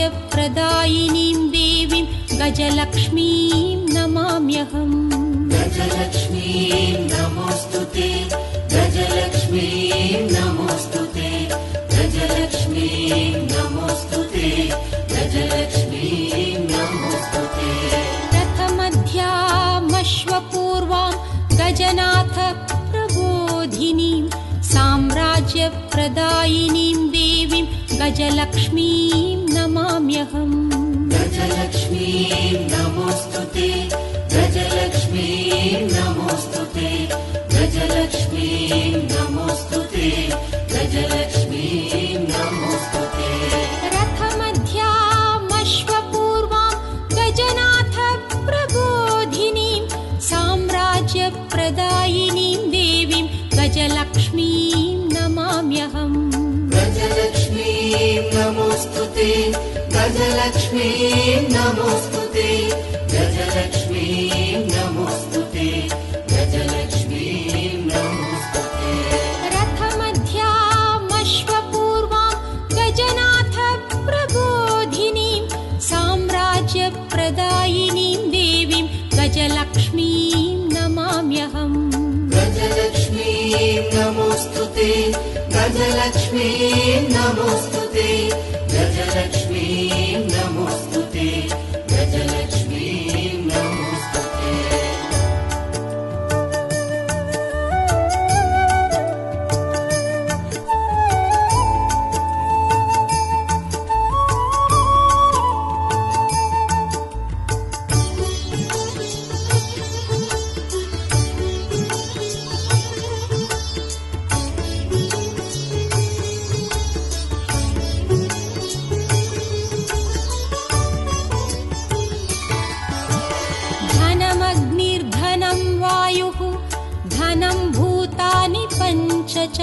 साम्राज्यप्रदायिनीं देवीं गजलक्ष्मीं नमाम्यहम्। गजलक्ष्मीं नमोऽस्तुते, गजलक्ष्मीं नमोऽस्तुते, गजलक्ष्मीं नमोऽस्तुते, गजलक्ष्मीं नमोऽस्तुते। रथमध्यामश्वपूर्वां गजनाथ प्रबोधिनीं साम्राज्यप्रदायिनीं देवीं गजलक्ष्मीं नमाम्यहम्। गजलक्ष्मीं नमोऽस्तुते, गजलक्ष्मीं नमोऽस्तुते, गजलक्ष्मीं नमोऽस्तुते, गजलक्ष्मीं नमोऽस्तुते। रथमध्यामश्वपूर्वां गजनाथ प्रबोधिनीं साम्राज्यप्रदायिनीं देवीं गजलक्ष्मीं नमाम्यहम्। गजलक्ष्मीं नमोऽस्तुते, गजलक्ष्मीं नमोऽस्तुते, गजलक्ष्मीं नमोऽस्तुते, गजलक्ष्मीं नमोऽस्तुते। रथमध्यामश्वपूर्वां गजनाथ प्रबोधिनीं साम्राज्यप्रदायिनीं देवीं गजलक्ष्मीं नमाम्यहम्। गजलक्ष्मीं नमोऽस्तुते, गजलक्ष्मीं नमोऽस्तुते, गजलक्ष्मीं नमोऽस्तुते, गजलक्ष्मीं नमोऽस्तुते। धनमग्निर्धनं वायुः धनं भूतानि पञ्च च